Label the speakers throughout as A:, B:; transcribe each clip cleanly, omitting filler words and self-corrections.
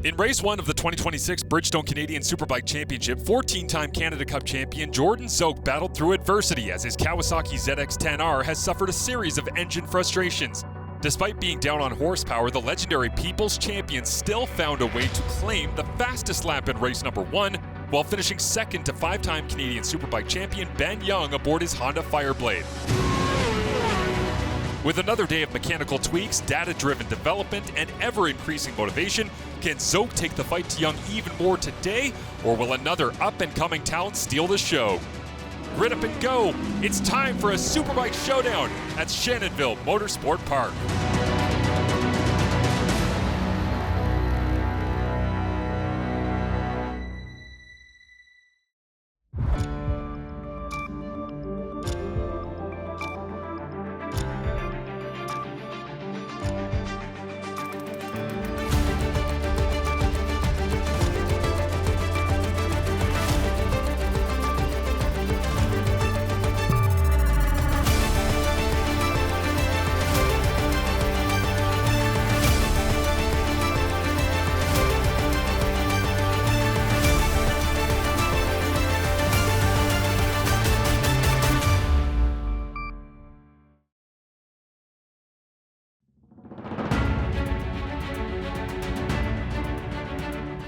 A: In race 1 of the 2026 Bridgestone Canadian Superbike Championship, 14-time Canada Cup champion Jordan Zoke battled through adversity as his Kawasaki ZX-10R has suffered a series of engine frustrations. Despite being down on horsepower, the legendary People's Champion still found a way to claim the fastest lap in race number 1, while finishing second to 5-time Canadian Superbike champion Ben Young aboard his Honda Fireblade. With another day of mechanical tweaks, data-driven development, and ever-increasing motivation, can Zoke take the fight to Young even more today, or will another up-and-coming talent steal the show? Grit up and go! It's time for a Superbike showdown at Shannonville Motorsport Park.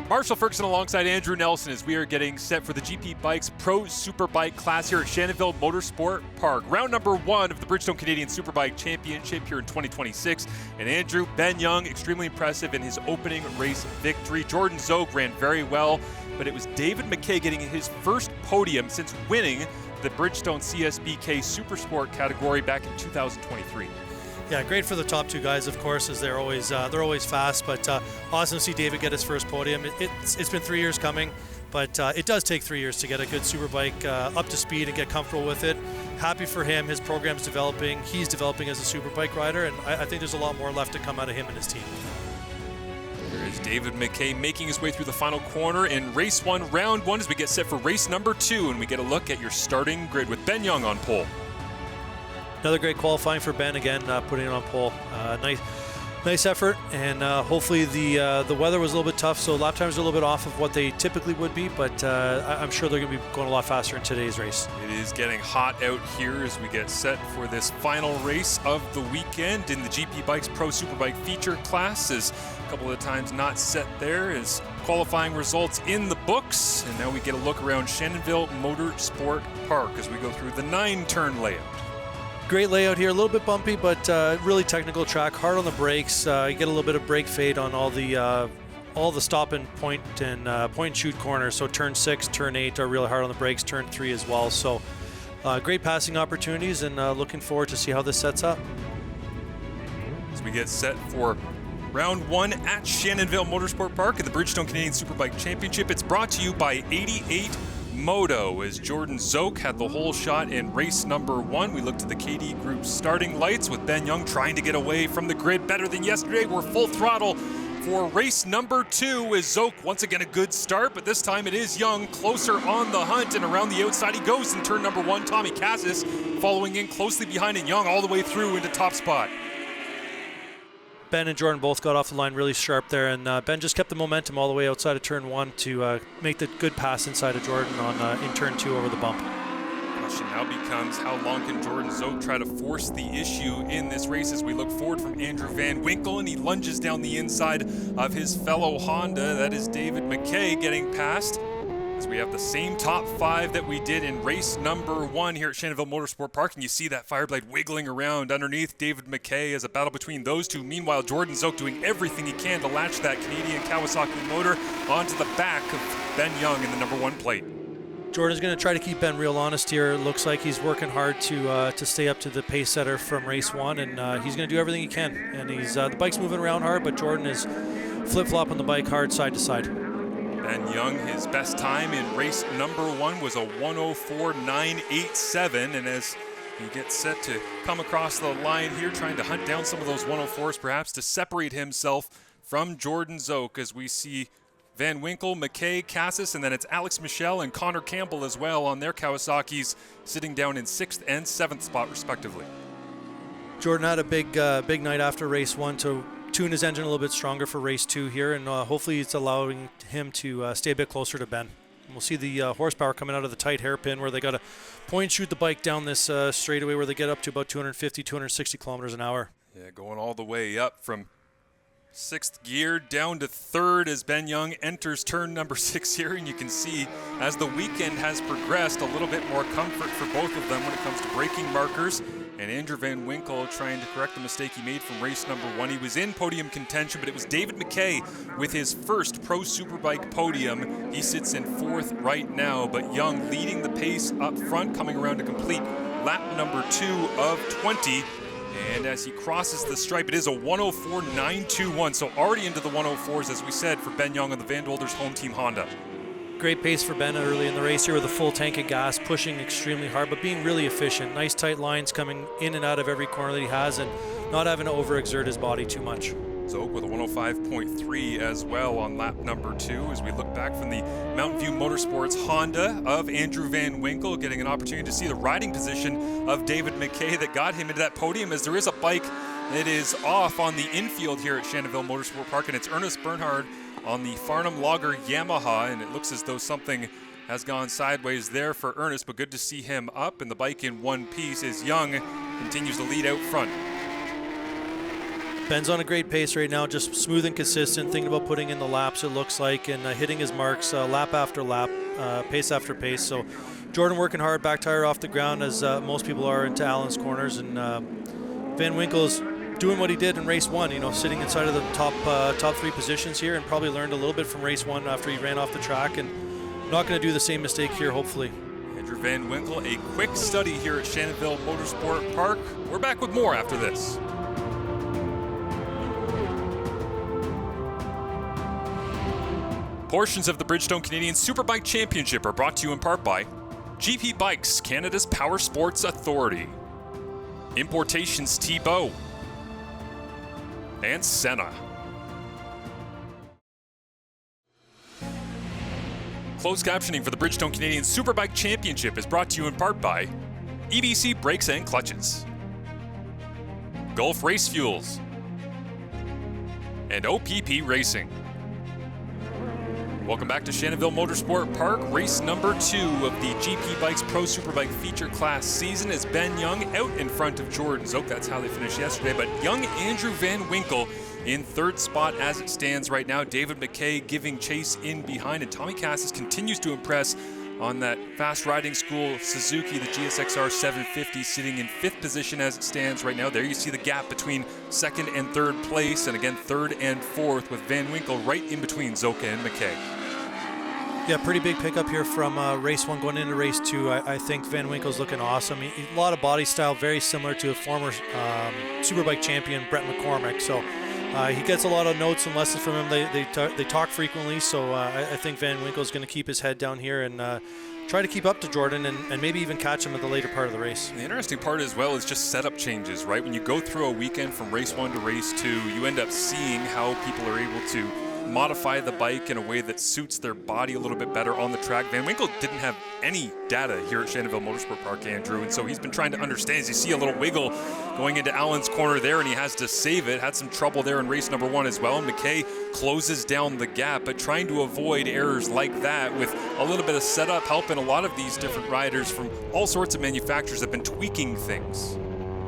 A: Marshall Ferguson alongside Andrew Nelson as we are getting set for the GP Bikes Pro Superbike class here at Shannonville Motorsport Park. Round number 1 of the Bridgestone Canadian Superbike Championship here in 2026. And Andrew, Ben Young, extremely impressive in his opening race victory. Jordan Zoke ran very well, but it was David McKay getting his first podium since winning the Bridgestone CSBK Supersport category back in 2023.
B: Yeah, great for the top two guys, of course, as they're always fast. But awesome to see David get his first podium. It's been 3 years coming, but it does take 3 years to get a good superbike up to speed and get comfortable with it. Happy for him. His program's developing. He's developing as a superbike rider, and I think there's a lot more left to come out of him and his team.
A: There is David McKay making his way through the final corner in race 1, round 1, as we get set for race number 2, and we get a look at your starting grid with Ben Young on pole.
B: Another great qualifying for Ben again, putting it on pole. Nice effort, and hopefully the weather was a little bit tough, so lap times are a little bit off of what they typically would be, but I'm sure they're going to be going a lot faster in today's race.
A: It is getting hot out here as we get set for this final race of the weekend in the GP Bikes Pro Superbike feature class. As a couple of times not set there as qualifying results in the books, and now we get a look around Shannonville Motorsport Park as we go through the 9-turn layout.
B: Great layout here, a little bit bumpy, but really technical track, hard on the brakes. You get a little bit of brake fade on all the stop and point and shoot corners. So turn 6, turn 8 are really hard on the brakes, turn 3 as well. So great passing opportunities, and looking forward to see how this sets up.
A: As we get set for round 1 at Shannonville Motorsport Park at the Bridgestone Canadian Superbike Championship, it's brought to you by 88 Moto, as Jordan Zoke had the whole shot in race number 1. We looked at the KD Group starting lights with Ben Young trying to get away from the grid better than yesterday. We're full throttle for race number 2 as Zoke once again a good start, but this time it is Young closer on the hunt, and around the outside he goes in turn number 1. Tommy Cassis following in closely behind, and Young all the way through into top spot.
B: Ben and Jordan both got off the line really sharp there, and Ben just kept the momentum all the way outside of turn 1 to make the good pass inside of Jordan on in turn 2 over the bump.
A: The question now becomes, how long can Jordan Zoke try to force the issue in this race as we look forward from Andrew Van Winkle, and he lunges down the inside of his fellow Honda. That is David McKay getting past, as we have the same top 5 that we did in race number 1 here at Shannonville Motorsport Park, and you see that Fireblade wiggling around underneath David McKay as a battle between those two. Meanwhile, Jordan Zoke doing everything he can to latch that Canadian Kawasaki motor onto the back of Ben Young in the number 1 plate.
B: Jordan's going to try to keep Ben real honest here. It looks like he's working hard to stay up to the pace setter from race 1, and he's going to do everything he can. And he's the bike's moving around hard, but Jordan is flip-flopping the bike hard side to side.
A: Ben Young, his best time in race number 1 was a 104.987, and as he gets set to come across the line here, trying to hunt down some of those 104s perhaps to separate himself from Jordan Zoke, as we see Van Winkle, McKay, Cassis, and then it's Alex Michel and Connor Campbell as well on their Kawasaki's, sitting down in 6th and 7th spot respectively.
B: Jordan had a big night after race 1 to tune his engine a little bit stronger for race 2 here, and hopefully it's allowing him to stay a bit closer to Ben. And we'll see the horsepower coming out of the tight hairpin where they got to point shoot the bike down this straightaway where they get up to about 250, 260 kilometers an hour.
A: Yeah, going all the way up from 6th gear down to 3rd as Ben Young enters turn number 6 here, and you can see as the weekend has progressed, a little bit more comfort for both of them when it comes to braking markers. And Andrew Van Winkle trying to correct the mistake he made from race number 1. He was in podium contention, but it was David McKay with his first Pro Superbike podium. He sits in 4th right now, but Young leading the pace up front, coming around to complete lap number 2 of 20. And as he crosses the stripe, it is a 104.921, so already into the 104s, as we said, for Ben Young on the Van Dolders home team Honda.
B: Great pace for Ben early in the race here with a full tank of gas, pushing extremely hard, but being really efficient. Nice tight lines coming in and out of every corner that he has, and not having to overexert his body too much.
A: Zoke with a 105.3 as well on lap number 2 as we look back from the Mountain View Motorsports Honda of Andrew Van Winkle, getting an opportunity to see the riding position of David McKay that got him into that podium, as there is a bike that is off on the infield here at Shannonville Motorsport Park, and it's Ernest Bernhard on the Farnham Lager Yamaha, and it looks as though something has gone sideways there for Ernest, but good to see him up and the bike in one piece as Young continues to lead out front.
B: Ben's on a great pace right now, just smooth and consistent, thinking about putting in the laps, it looks like, and hitting his marks lap after lap, pace after pace. So Jordan working hard, back tire off the ground, as most people are into Allen's corners, and Van Winkle's doing what he did in race 1, you know, sitting inside of the top 3 positions here, and probably learned a little bit from race 1 after he ran off the track, and not going to do the same mistake here, hopefully.
A: Andrew Van Winkle, a quick study here at Shannonville Motorsport Park. We're back with more after this. Portions of the Bridgestone Canadian Superbike Championship are brought to you in part by GP Bikes, Canada's Power Sports Authority, Importations Thibault, and Senna. Closed captioning for the Bridgestone Canadian Superbike Championship is brought to you in part by EBC Brakes and Clutches, Gulf Race Fuels, and OPP Racing. Welcome back to Shannonville Motorsport Park. Race number 2 of the GP Bikes Pro Superbike feature class season is Ben Young out in front of Jordan Zoke. That's how they finished yesterday. But young Andrew Van Winkle in 3rd spot as it stands right now. David McKay giving chase in behind. And Tommy Cassis continues to impress on that fast riding school Suzuki, the GSXR 750, sitting in 5th position as it stands right now. There you see the gap between 2nd and 3rd place, and again 3rd and 4th with Van Winkle right in between Zoka and McKay.
B: Yeah, pretty big pickup here from race 1 going into race 2. I think Van Winkle's looking awesome. A lot of body style, very similar to a former Superbike champion, Brett McCormick. So he gets a lot of notes and lessons from him. They talk frequently, so I think Van Winkle's going to keep his head down here and try to keep up to Jordan and maybe even catch him at the later part of the race.
A: The interesting part as well is just setup changes, right? When you go through a weekend from race 1 to race 2, you end up seeing how people are able to modify the bike in a way that suits their body a little bit better on the track. Van Winkle didn't have any data here at Shannonville Motorsport Park, Andrew, and so he's been trying to understand. As you see a little wiggle going into Allen's corner there, and he has to save it. Had some trouble there in race number 1 as well. McKay closes down the gap, but trying to avoid errors like that with a little bit of setup help, and a lot of these different riders from all sorts of manufacturers have been tweaking things.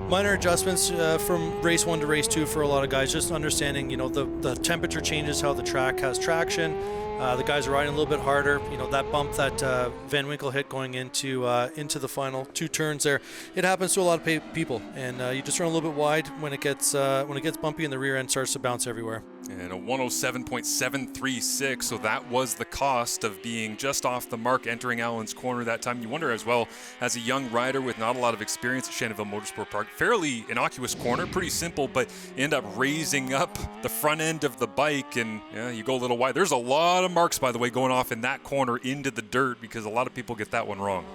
B: Minor adjustments from race 1 to race 2 for a lot of guys, just understanding, you know, the temperature changes, how the track has traction. The guys are riding a little bit harder. You know, that bump that Van Winkle hit going into the final 2 turns there, it happens to a lot of people, and you just run a little bit wide when it gets bumpy and the rear end starts to bounce everywhere.
A: And a 107.736, so that was the cost of being just off the mark entering Allen's corner that time. You wonder as well, as a young rider with not a lot of experience at Shannonville Motorsport Park, fairly innocuous corner, pretty simple, but you end up raising up the front end of the bike, and yeah, you go a little wide. There's a lot of marks, by the way, going off in that corner into the dirt, because a lot of people get that one wrong.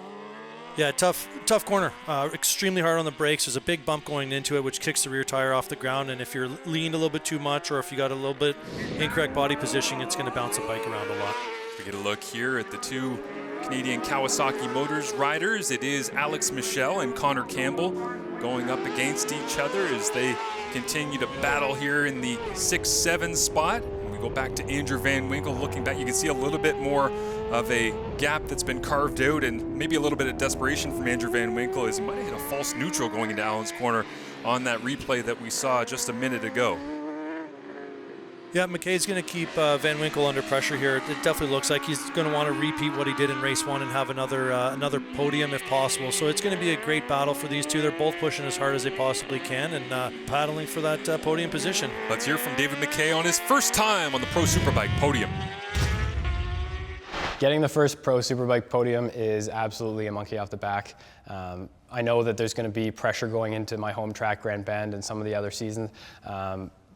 B: Yeah, tough corner. Extremely hard on the brakes. There's a big bump going into it, which kicks the rear tire off the ground. And if you're leaned a little bit too much, or if you got a little bit incorrect body positioning, it's going to bounce the bike around a lot.
A: We get a look here at the 2 Canadian Kawasaki Motors riders. It is Alex Michel and Connor Campbell going up against each other as they continue to battle here in the 6-7 spot. And we go back to Andrew Van Winkle. Looking back, you can see a little bit more of a gap that's been carved out, and maybe a little bit of desperation from Andrew Van Winkle as he might have hit a false neutral going into Allen's corner on that replay that we saw just a minute ago.
B: Yeah, McKay's going to keep Van Winkle under pressure here. It definitely looks like he's going to want to repeat what he did in race 1 and have another podium if possible. So it's going to be a great battle for these two. They're both pushing as hard as they possibly can and paddling for that podium position.
A: Let's hear from David McKay on his first time on the Pro Superbike podium.
C: Getting the first Pro Superbike podium is absolutely a monkey off the back. I know that there's going to be pressure going into my home track, Grand Bend, and some of the other seasons.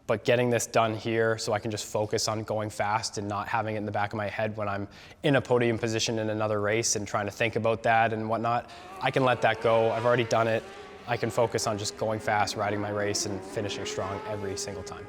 C: But getting this done here so I can just focus on going fast and not having it in the back of my head when I'm in a podium position in another race and trying to think about that and whatnot, I can let that go. I've already done it. I can focus on just going fast, riding my race, and finishing strong every single time.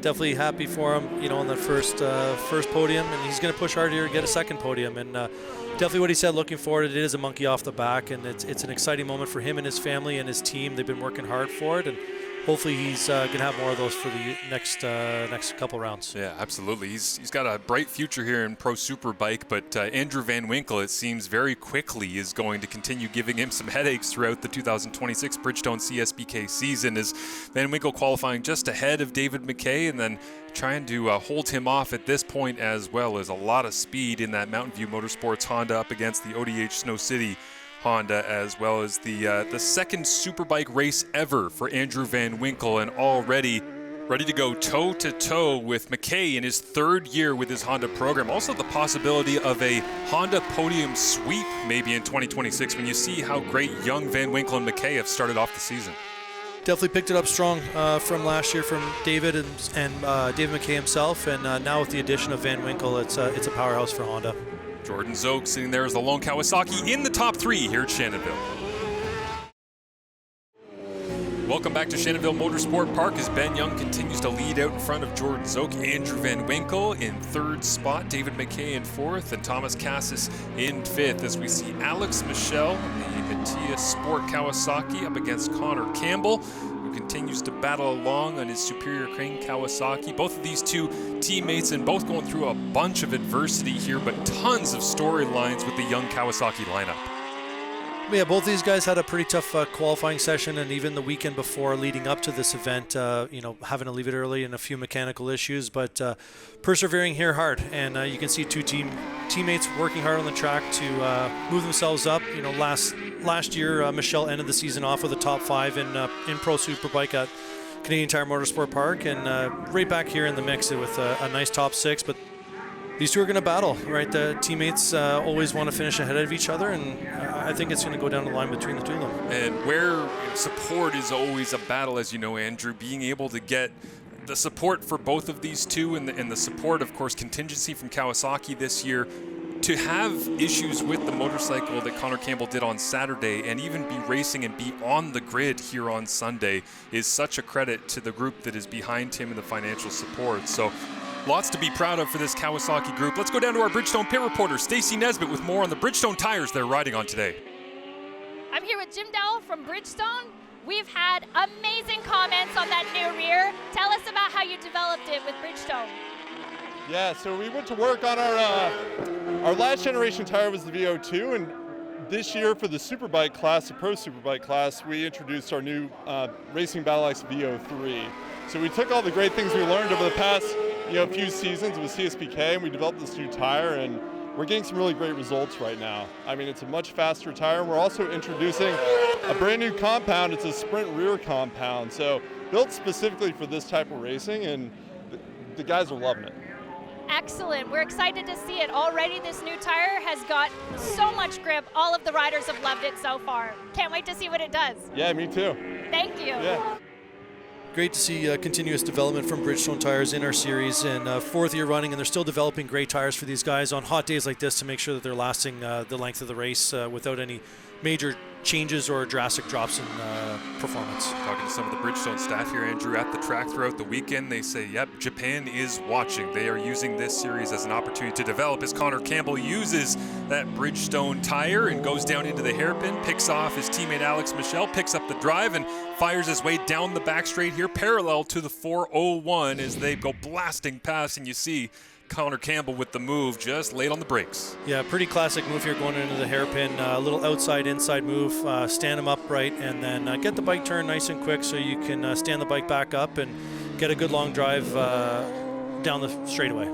B: Definitely happy for him, on that first podium, and he's going to push hard here to get a second podium. And definitely what he said, looking forward, it is a monkey off the back, and it's an exciting moment for him and his family and his team. They've been working hard for it, and hopefully he's going to have more of those for the next couple rounds.
A: Yeah, absolutely. He's got a bright future here in Pro Superbike, but Andrew Van Winkle, it seems very quickly, is going to continue giving him some headaches throughout the 2026 Bridgestone CSBK season, as Van Winkle qualifying just ahead of David McKay and then trying to hold him off at this point, as well as a lot of speed in that Mountain View Motorsports Honda up against the ODH Snow City Honda, as well as the second Superbike race ever for Andrew Van Winkle, and already ready to go toe-to-toe with McKay in his third year with his Honda program. Also the possibility of a Honda podium sweep maybe in 2026 when you see how great young Van Winkle and McKay have started off the season.
B: Definitely picked it up strong from last year from David and David McKay himself, and now with the addition of Van Winkle, it's a powerhouse for Honda.
A: Jordan Zoke sitting there as the lone Kawasaki in the top 3 here at Shannonville. Welcome back to Shannonville Motorsport Park as Ben Young continues to lead out in front of Jordan Zoke. Andrew Van Winkle in 3rd spot, David McKay in 4th, and Thomas Cassis in 5th, as we see Alex Michel, the Atia Sport Kawasaki, up against Connor Campbell, who continues to battle along on his Superior Crane Kawasaki. Both of these two teammates and both going through a bunch of adversity here, but tons of storylines with the young Kawasaki lineup.
B: Yeah, both these guys had a pretty tough qualifying session, and even the weekend before leading up to this event, having to leave it early and a few mechanical issues, but persevering here hard. And you can see two teammates working hard on the track to move themselves up. Last year, Michelle ended the season off with a top 5 in Pro Superbike at Canadian Tire Motorsport Park, and right back here in the mix with a nice top 6. But these two are going to battle, right? The teammates always want to finish ahead of each other, and I think it's going to go down the line between the two of them.
A: And where support is always a battle, as you know, Andrew, being able to get the support for both of these two and the support, of course, contingency from Kawasaki this year, to have issues with the motorcycle that Connor Campbell did on Saturday and even be racing and be on the grid here on Sunday is such a credit to the group that is behind him and the financial support. So lots to be proud of for this Kawasaki group. Let's go down to our Bridgestone pit reporter, Stacey Nesbitt, with more on the Bridgestone tires they're riding on today.
D: I'm here with Jim Dowell from Bridgestone. We've had amazing comments on that new rear. Tell us about how you developed it with Bridgestone.
E: Yeah, so we went to work on our last generation tire was the VO2, and this year for the Superbike class, the Pro Superbike class, we introduced our new Racing Battle Axe VO3. So we took all the great things we learned over the past few seasons with CSBK, and we developed this new tire, and we're getting some really great results right now. I mean, it's a much faster tire, and we're also introducing a brand new compound. It's a sprint rear compound, so built specifically for this type of racing, and the guys are loving it.
D: Excellent. We're excited to see it. Already this new tire has got so much grip. All of the riders have loved it so far. Can't wait to see what it does.
E: Yeah, me too.
D: Thank you.
E: Yeah.
B: Great to see continuous development from Bridgestone tires in our series, and 4th year running, and they're still developing great tires for these guys on hot days like this to make sure that they're lasting the length of the race without any major changes or drastic drops in performance.
A: Talking to some of the Bridgestone staff here, Andrew, at the track throughout the weekend, they say, yep, Japan is watching. They are using this series as an opportunity to develop as Connor Campbell uses that Bridgestone tire and goes down into the hairpin, picks off his teammate Alex Michel, picks up the drive and fires his way down the back straight here, parallel to the 401 as they go blasting past, and you see Connor Campbell with the move, just late on the brakes.
B: Yeah, pretty classic move here going into the hairpin. A little outside-inside move, stand him upright, and then get the bike turned nice and quick so you can stand the bike back up and get a good long drive down the straightaway.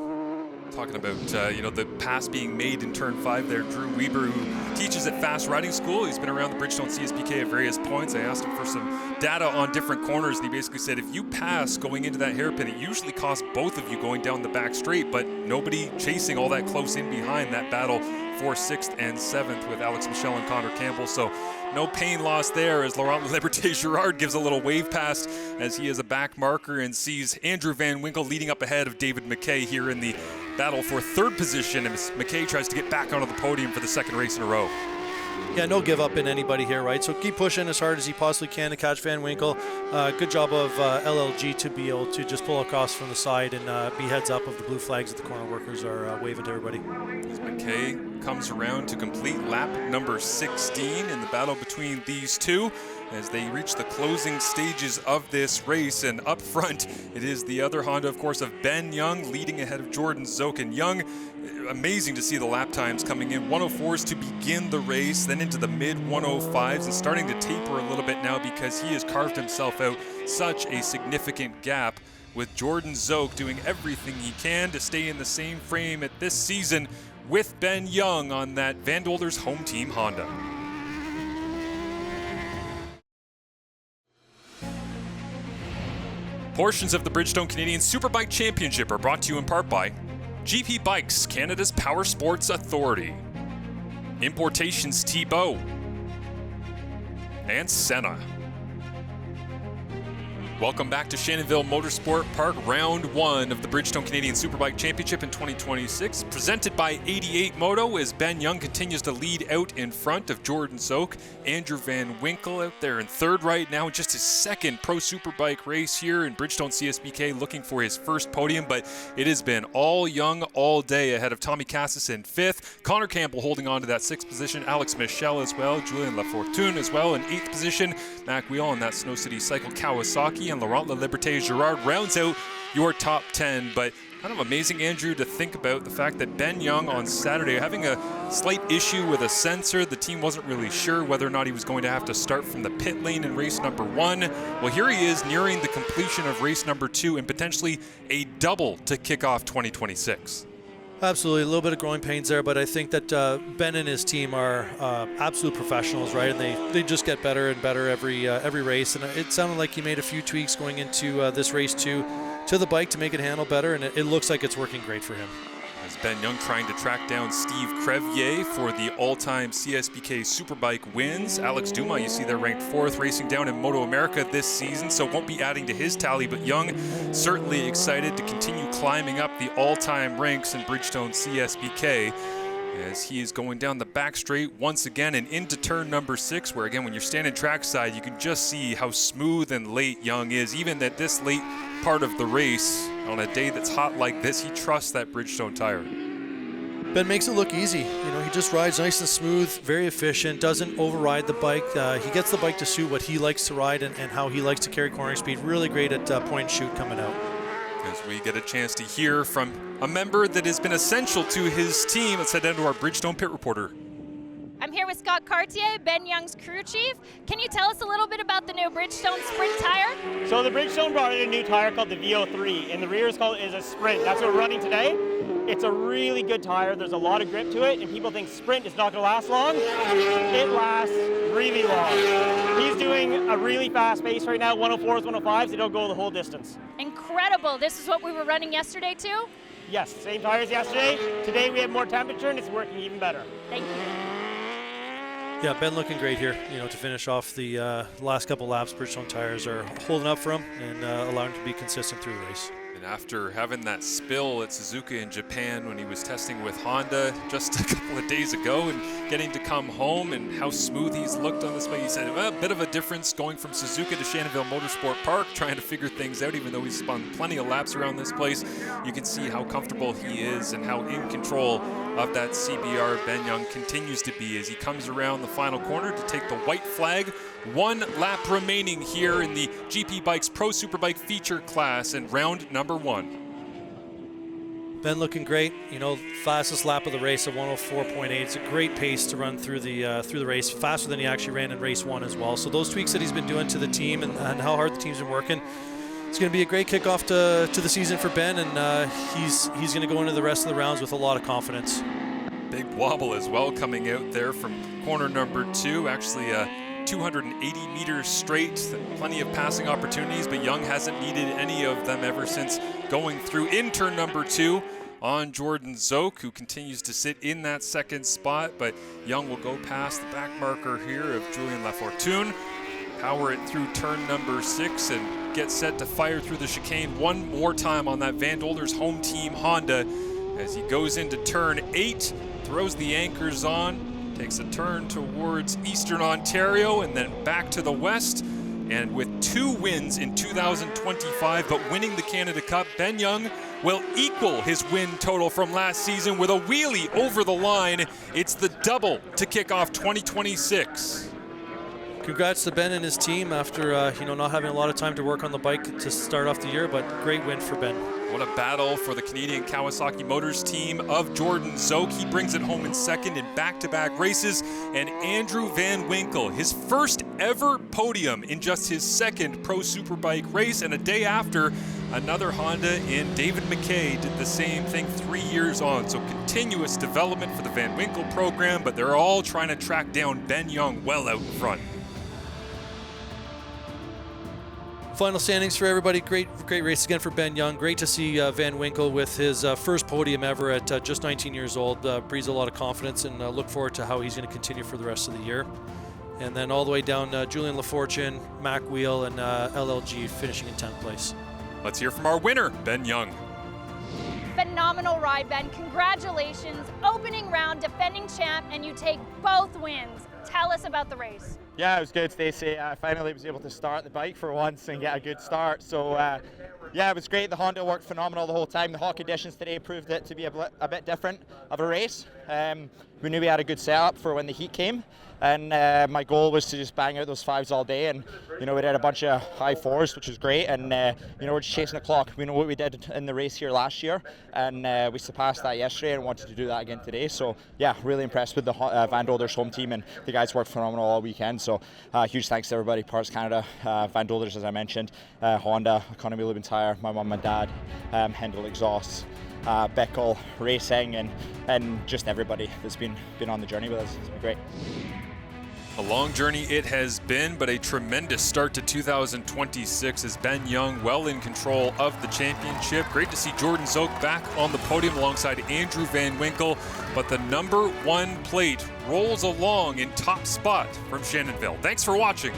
A: Talking about the pass being made in turn 5 there, Drew Weber, who teaches at Fast Riding School. He's been around the Bridgestone CSBK at various points. I asked him for some data on different corners, and he basically said if you pass going into that hairpin, it usually costs both of you going down the back straight, but nobody chasing all that close in behind that battle for 6th and 7th with Alex Michel and Connor Campbell. So no pain lost there as Laurent Liberté-Girard gives a little wave pass as he is a back marker and sees Andrew Van Winkle leading up ahead of David McKay here in the battle for 3rd position, and McKay tries to get back onto the podium for the 2nd race in a row.
B: Yeah, no give up in anybody here, right? So keep pushing as hard as you possibly can to catch Van Winkle. Good job of LLG to be able to just pull across from the side and be heads up of the blue flags that the corner workers are waving to everybody.
A: As McKay comes around to complete lap number 16 in the battle between these two as they reach the closing stages of this race, and up front it is the other Honda, of course, of Ben Young leading ahead of Jordan Zook. And Young, amazing to see the lap times coming in 104s to begin the race, then into the mid 105s and starting to taper a little bit now because he has carved himself out such a significant gap, with Jordan Zook doing everything he can to stay in the same frame at this season with Ben Young on that Van Dolder's home team Honda. Portions of the Bridgestone Canadian Superbike Championship are brought to you in part by GP Bikes, Canada's power sports authority, Importations Thibault, and Senna. Welcome back to Shannonville Motorsport Park, round 1 of the Bridgestone Canadian Superbike Championship in 2026, presented by 88 Moto as Ben Young continues to lead out in front of Jordan Zook. Andrew Van Winkle out there in 3rd right now, just his 2nd Pro Superbike race here in Bridgestone CSBK, looking for his 1st podium, but it has been all Young all day ahead of Tommy Cassis in 5th, Connor Campbell holding on to that 6th position, Alex Michel as well, Julien Lafortune as well in 8th position, Mac Wheel in that Snow City Cycle Kawasaki, and Laurent Liberté-Girard rounds out your top 10. But kind of amazing, Andrew, to think about the fact that Ben Young on Saturday having a slight issue with a sensor. The team wasn't really sure whether or not he was going to have to start from the pit lane in race number 1. Well, here he is nearing the completion of race number 2 and potentially a double to kick off 2026.
B: Absolutely, a little bit of growing pains there, but I think that Ben and his team are absolute professionals, right? And they just get better and better every race. And it sounded like he made a few tweaks going into this race to the bike to make it handle better, and it looks like it's working great for him. As
A: Ben Young trying to track down Steve Crevier for the all-time CSBK Superbike wins. Alex Dumas, you see there, ranked 4th, racing down in Moto America this season, so won't be adding to his tally, but Young certainly excited to continue climbing up the all-time ranks in Bridgestone CSBK as he is going down the back straight once again and into turn number 6, where again, when you're standing trackside, you can just see how smooth and late Young is. Even at this late part of the race, on a day that's hot like this, he trusts that Bridgestone tire.
B: Ben makes it look easy. You know, he just rides nice and smooth, very efficient, doesn't override the bike. He gets the bike to suit what he likes to ride and how he likes to carry cornering speed. Really great at point and shoot coming out.
A: As we get a chance to hear from a member that has been essential to his team, let's head down to our Bridgestone pit reporter.
D: I'm here with Scott Cartier, Ben Young's crew chief. Can you tell us a little bit about the new Bridgestone Sprint tire?
F: So the Bridgestone brought in a new tire called the VO3, and the rear is a Sprint. That's what we're running today. It's a really good tire. There's a lot of grip to it, and people think Sprint is not going to last long. It lasts really long. He's doing a really fast pace right now, 104s, 105s. They don't go the whole distance.
D: Incredible. This is what we were running yesterday too?
F: Yes, same tires yesterday. Today we have more temperature, and it's working even better.
D: Thank you.
B: Yeah, Ben looking great here. You know, to finish off the last couple laps, Bridgestone tires are holding up for him and allowing him to be consistent through the race.
A: And after having that spill at Suzuka in Japan when he was testing with Honda just a couple of days ago and getting to come home and how smooth he's looked on this bike, he said, well, a bit of a difference going from Suzuka to Shannonville Motorsport Park, trying to figure things out, even though he's spun plenty of laps around this place. You can see how comfortable he is and how in control of that CBR Ben Young continues to be as he comes around the final corner to take the white flag. 1 lap remaining here in the GP Bikes Pro Superbike feature class in round number 1.
B: Ben looking great, you know, fastest lap of the race at 104.8. It's a great pace to run through the race, faster than he actually ran in race 1 as well. So those tweaks that he's been doing to the team and how hard the team's been working, it's going to be a great kickoff to the season for Ben, and he's going to go into the rest of the rounds with a lot of confidence.
A: Big wobble as well coming out there from corner number 2, actually 280 meters straight, plenty of passing opportunities, but Young hasn't needed any of them ever since going through in turn number 2 on Jordan Zoke, who continues to sit in that second spot, but Young will go past the back marker here of Julien Lafortune, power it through turn number 6 and get set to fire through the chicane one more time on that Van Dolder's home team Honda as he goes into turn 8, throws the anchors on, takes a turn towards Eastern Ontario and then back to the west. And with 2 wins in 2025, but winning the Canada Cup, Ben Young will equal his win total from last season with a wheelie over the line. It's the double to kick off 2026.
B: Congrats to Ben and his team after not having a lot of time to work on the bike to start off the year, but great win for Ben.
A: What a battle for the Canadian Kawasaki Motors team of Jordan Zoke. He brings it home in second in back-to-back races. And Andrew Van Winkle, his first ever podium in just his second Pro Superbike race. And a day after, another Honda in David McKay did the same thing 3 years on. So continuous development for the Van Winkle program, but they're all trying to track down Ben Young well out in front.
B: Final standings for everybody. Great race again for Ben Young. Great to see Van Winkle with his first podium ever at just 19 years old. Breeds a lot of confidence, and look forward to how he's going to continue for the rest of the year. And then all the way down, Julien Lafortune, Mac Wheel, and LLG finishing in 10th place.
A: Let's hear from our winner, Ben Young.
D: Phenomenal ride, Ben. Congratulations. Opening round, defending champ, and you take both wins. Tell us about the race.
F: Yeah, it was good, Stacey. I finally was able to start the bike for once and get a good start. So, yeah, it was great. The Honda worked phenomenal the whole time. The hot conditions today proved it to be a bit different of a race. We knew we had a good setup for when the heat came. And my goal was to just bang out those 5s all day. And, we did a bunch of high 4s, which was great. And, we're just chasing the clock. We know what we did in the race here last year. And we surpassed that yesterday and wanted to do that again today. So, yeah, really impressed with the Van Dolder's home team. And the guys worked phenomenal all weekend. So, huge thanks to everybody. Parts Canada, Van Dolder's, as I mentioned, Honda, Economy Lube and Tire, my mum and dad, Hendel Exhausts, Beckel Racing, and just everybody that's been on the journey with us. It's been great.
A: A long journey it has been, but a tremendous start to 2026 as Ben Young well in control of the championship. Great to see Jordan Zoke back on the podium alongside Andrew Van Winkle, but the number 1 plate rolls along in top spot from Shannonville. Thanks for watching.